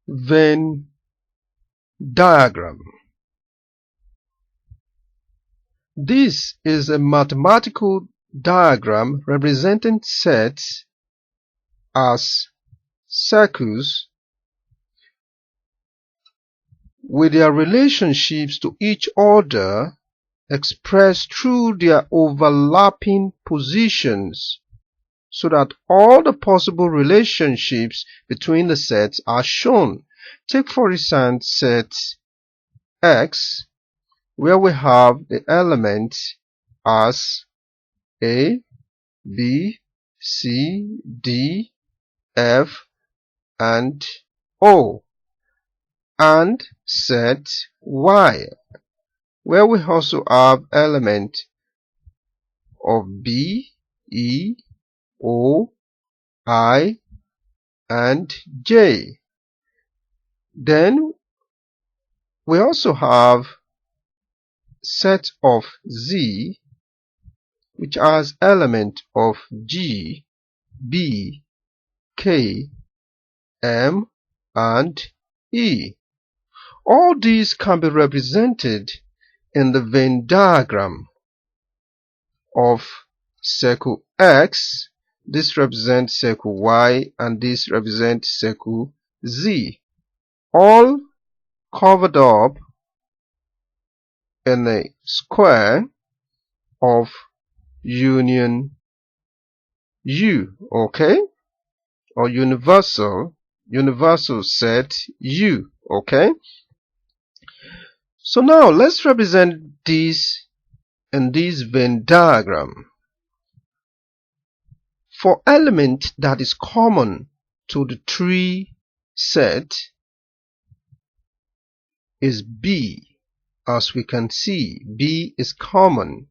Venn diagram. This is a mathematical diagram representing sets as circles with their relationships to each other expressed through their overlapping positions, so that all the possible relationships between the sets are shown. Take for instance set X, where we have the elements as A, B, C, D, F, and O, and set Y, where we also have elements of B, E, O, I, and J. Then we also have set of Z, which has element of G, B, K, M, and E. All these can be represented in the Venn diagram of circle X. This represents circle Y, and this represents circle Z, all covered up in a square of union U, okay, or universal set U, okay. So now let's represent this in this Venn diagram. For element that is common to the tree set is B. As we can see, B is common,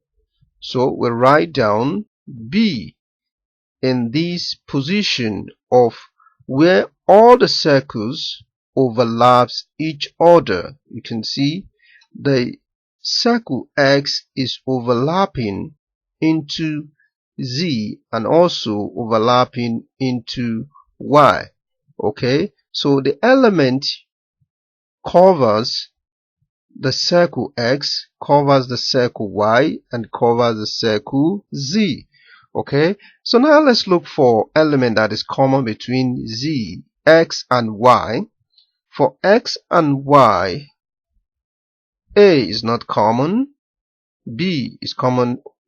so we write down B in this position of where all the circles overlaps each other. You can see the circle X is overlapping into Z and also overlapping into Y, okay. So the element covers the circle X, covers the circle Y, and covers the circle Z, okay. So now let's look for element that is common between Z, X, and Y. For X and Y, A is not common, B is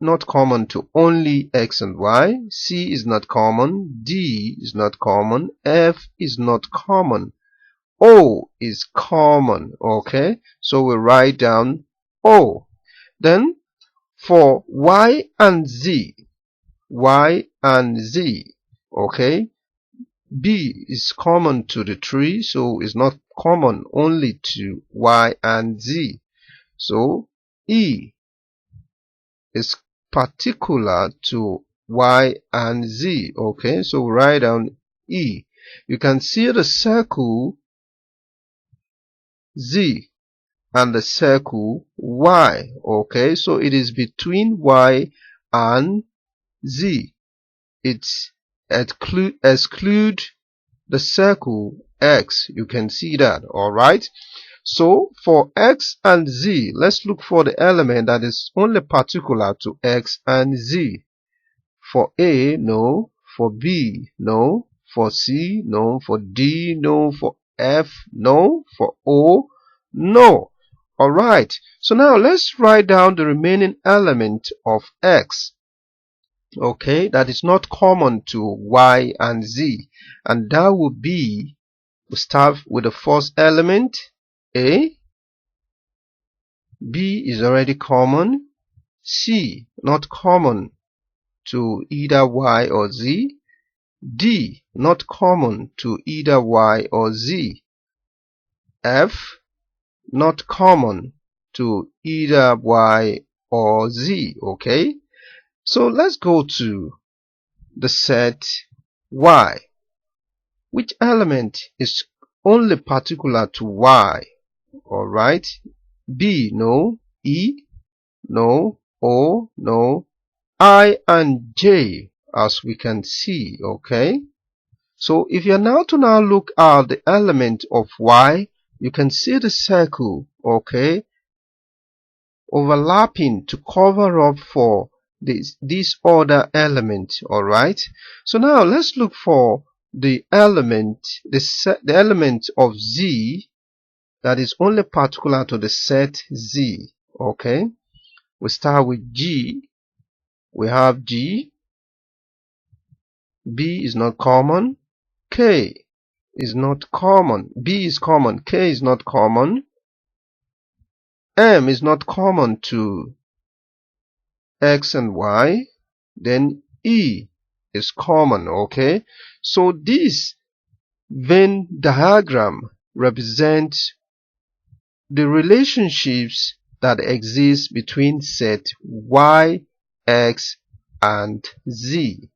not common to only X and Y, C is not common, D is not common, F is not common, O is common, okay. So we write down O. Then for Y and Z, okay, B is common to the tree, so it's not common only to Y and Z. So E is particular to Y and Z, okay. So we write down E. You can see the circle Z and the circle Y, okay. So it is between Y and Z. It's exclude the circle X. You can see that, alright. So for X and Z, let's look for the element that is only particular to X and Z. For A, no. For B, no. For C, no. For D, no. For F, no. For O, no. Alright, so now let's write down the remaining element of X, okay, that is not common to Y and Z, and that would be, we start with the first element, A. B is already common, C not common to either Y or Z, D not common to either Y or Z, F not common to either Y or Z, okay. So let's go to the set Y. Which element is only particular to Y? Alright, B, no. E, no. O, no. I and J, as we can see, okay. So if you're now to look at the element of y, you can see the circle, okay, overlapping to cover up for this other element. All right, so now let's look for the element, the element of z that is only particular to the set Z. Okay, we start with G. We have G. B is not common. K is not common. B is common. K is not common. M is not common to X and Y. Then E is common. Okay, so this Venn diagram represents the relationships that exist between set Y, X, and Z.